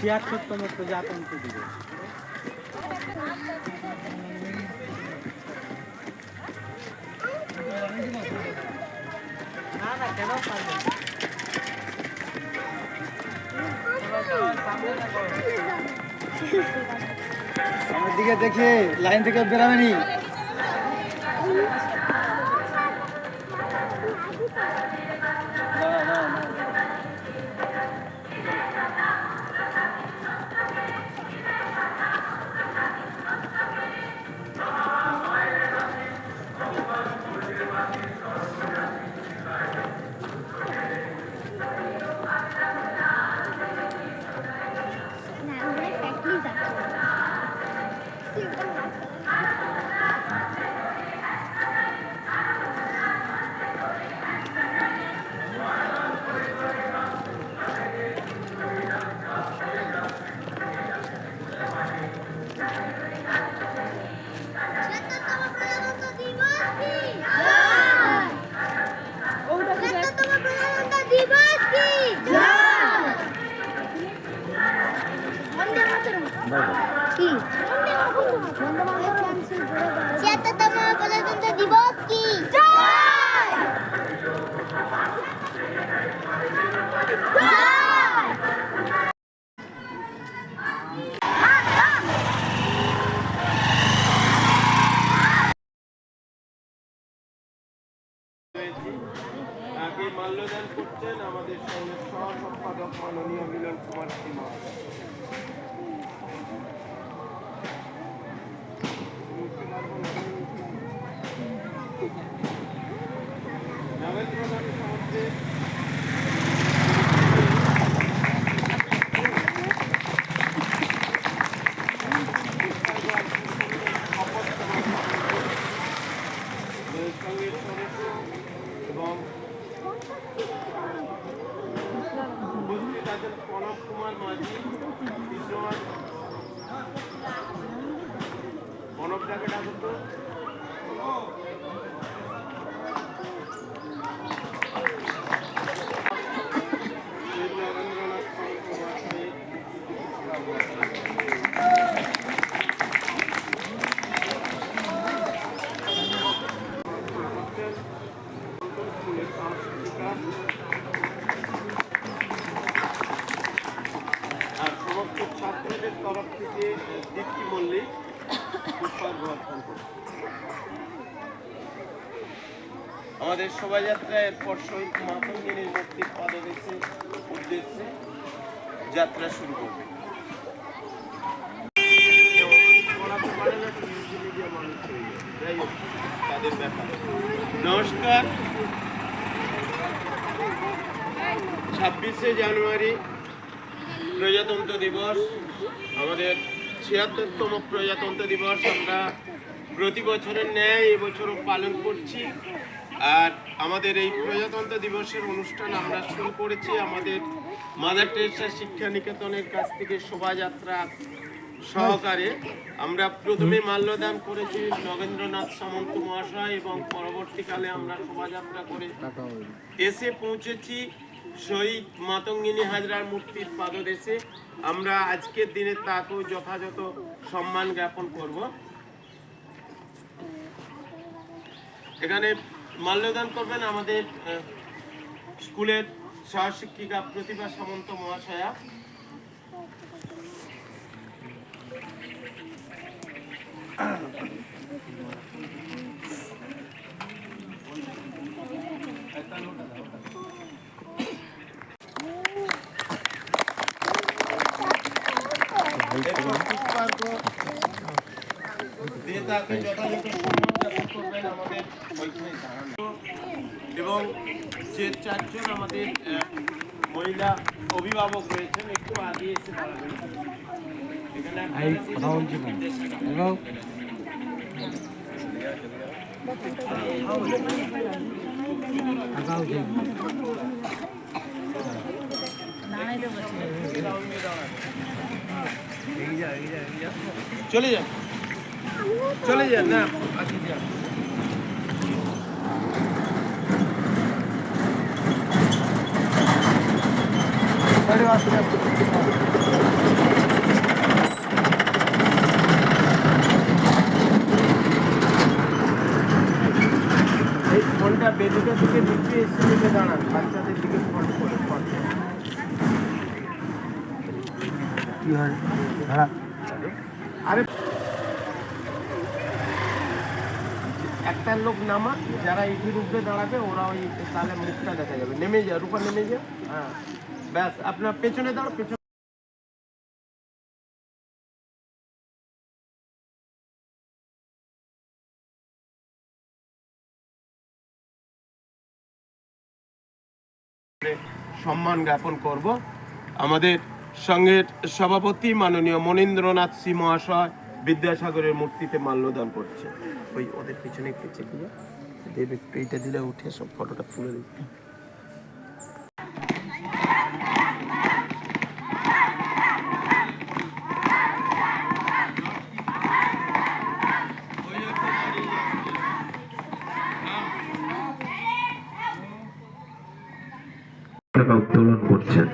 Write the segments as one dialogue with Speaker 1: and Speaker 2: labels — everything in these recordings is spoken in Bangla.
Speaker 1: 76তম প্রজাতন্ত্র দিবস। না না কেন পারবে
Speaker 2: আমার দিকে দেখে লাইন থেকে বেরাবেনি।
Speaker 3: ছিয়াত্তরতম প্রজাতন্ত্র দিবস কি?
Speaker 4: আগে মাল্যদান করছেন আমাদের সঙ্গে সহ সম্পাদক মাননীয় মিলন কুমার সিংহ। রবীন্দ্রনাথ সমুদ্রে এবং উপস্থিত আছেন প্রণব কুমার মাঝি, প্রণবটাকে ডাকুন তো। রবীন্দ্রনাথ স্কুলের সংস্কৃতিকা আর সমস্ত ছাত্রদের তরফ থেকে দীপ্তি মল্লিক পুষ্পার্ঘ্য করছে। আমাদের শোভাযাত্রা এরপর শহীদ মাতঙ্গিনীর মূর্তির পাদদেশে উদ্দেশ্যে যাত্রা শুরু করবে। তাদের ব্যাপার নমস্কার। 26শে জানুয়ারি প্রজাতন্ত্র দিবস, আমাদের 76তম প্রজাতন্ত্র দিবস। আমরা প্রতি বছরের ন্যায় এবছরও পালন করছি। আর আমাদের এই প্রজাতন্ত্র দিবসের অনুষ্ঠান আমরা শুরু করেছি আমাদের মাদার টেরেসা শিক্ষা নিকেতনের কাছ থেকে শোভাযাত্রা সহকারে। আমরা প্রথমে মাল্যদান করেছি নগেন্দ্রনাথ সামন্ত মহাশয় এবং পরবর্তীকালে আমরা শোভাযাত্রা করে এসে পৌঁছেছি শহীদ মাতঙ্গিনী হাজরার মূর্তির পাদদেশে। আমরা আজকের দিনে তাকেও যথাযথ সম্মান জ্ঞাপন করব। এখানে মাল্যদান করবেন আমাদের স্কুলের সহশিক্ষিকা প্রতিভা সামন্ত মহাশয়া। এবং যে চারজন আমাদের মহিলা অভিভাবক রয়েছেন একটু আগে এসে দাঁড়াবেন। চলে যান, চলে যান না আগে যান।
Speaker 2: Hadi
Speaker 4: বেদিকা থেকে নিচে এসে নেমে দাঁড়ান, বাচ্চাদের দিকে ফট করে ফট।
Speaker 2: কি হয় হ্যাঁ
Speaker 4: আরে একটা লোক নামা, যারা ইটির উপরে দাঁড়াবে ওরা ওই তাহলে মুখটা দেখা যাবে। নেমে যা, রূপা নেমে যা। হ্যাঁ ব্যাস, আপনার পেছনে দাঁড়ো, পেছনে। সম্মান জ্ঞাপন করব। আমাদের সংঘের সভাপতি মাননীয় মনীন্দ্রনাথ সি মহাশয় বিদ্যাসাগরের মূর্তিতে মাল্যদান করছে। ওই ওদের পিছনে একটু চেপে যা, দেব একটু এইটা দিলে উঠে সব ফটোটা তুলে দিচ্ছে।
Speaker 5: টাকা উত্তোলন করছেন।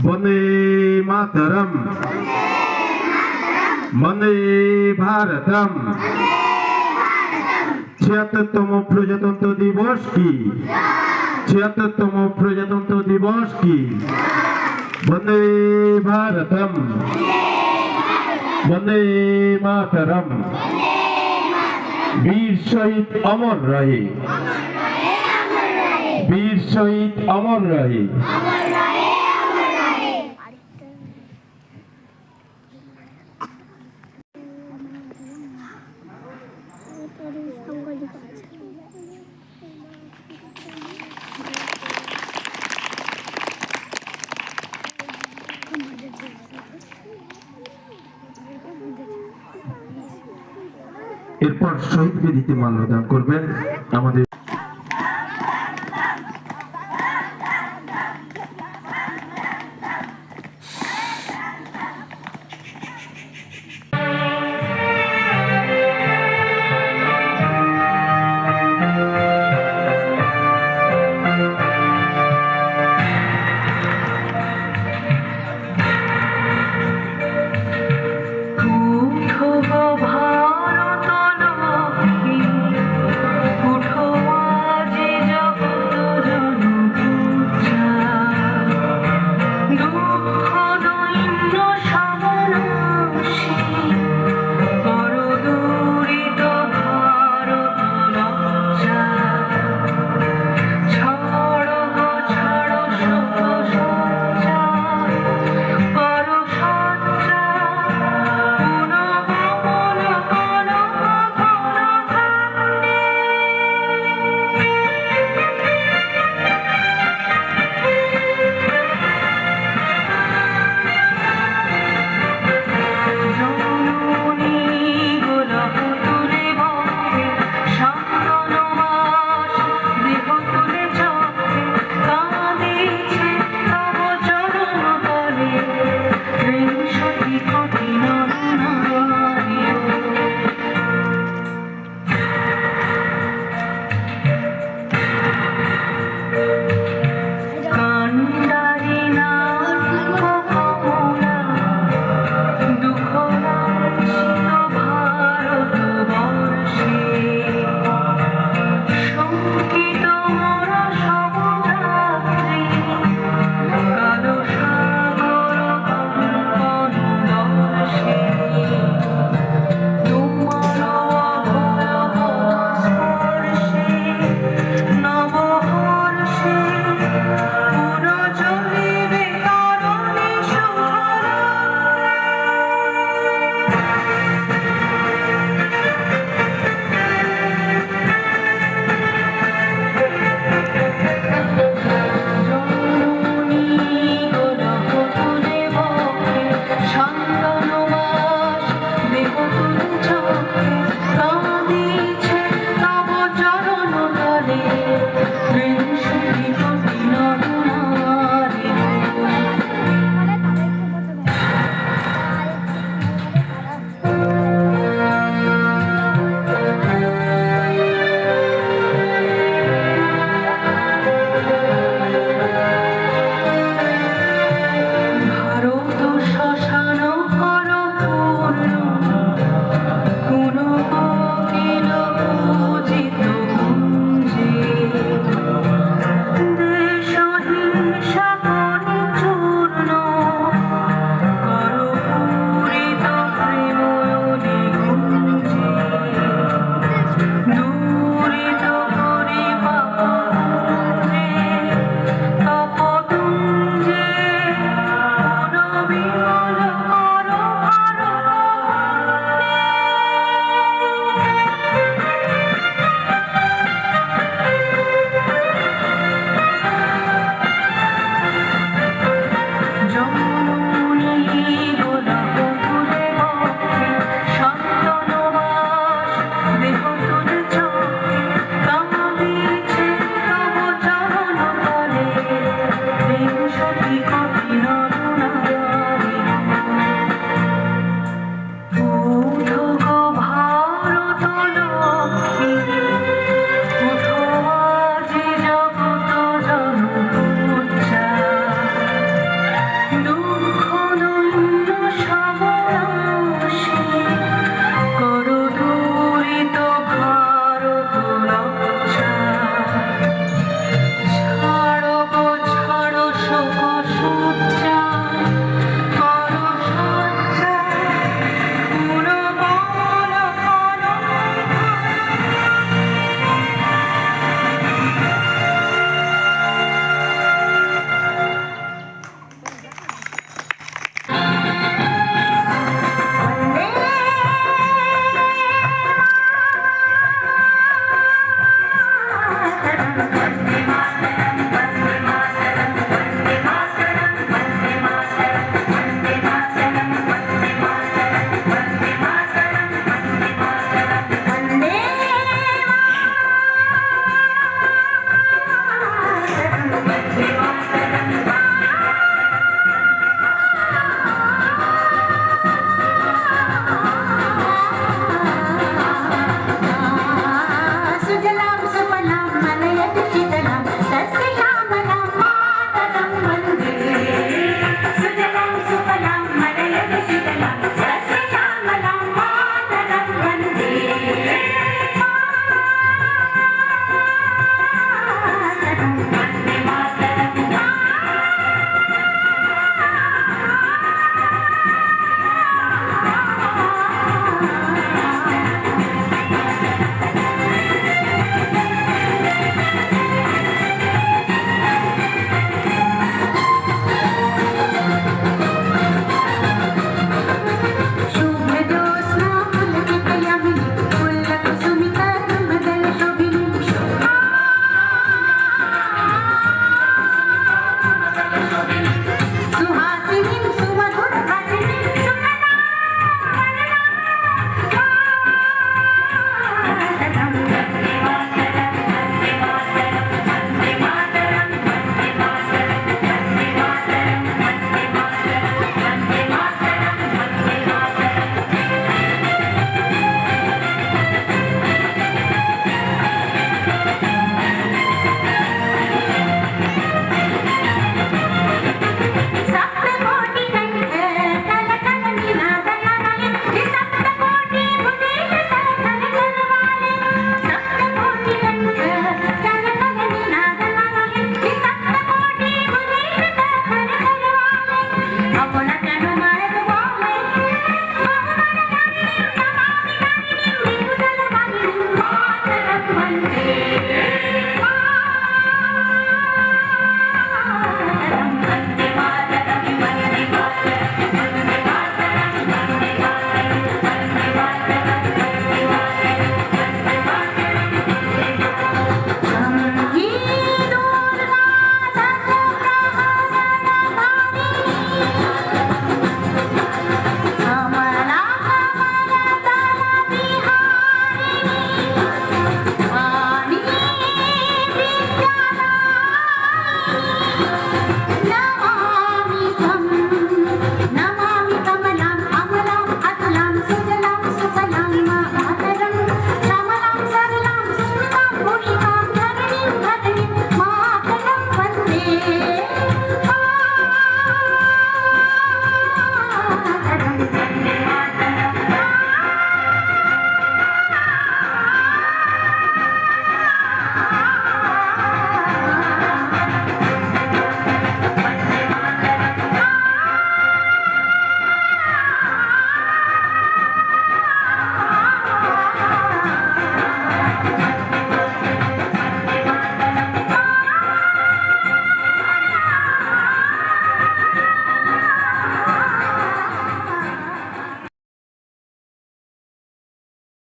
Speaker 5: বন্দে মাতরম, বন্দে ভারতম। ৭৬তম প্রজাতন্ত্র দিবস কি? ৭৬তম প্রজাতন্ত্র দিবস কি? বন্দে ভারতম, বন্দে মাতরম। বীর শহীদ অমর রহে, বীর শহীদ অমর রহে। এরপর শহীদ বেদিতে মাল্যদান করবেন আমাদের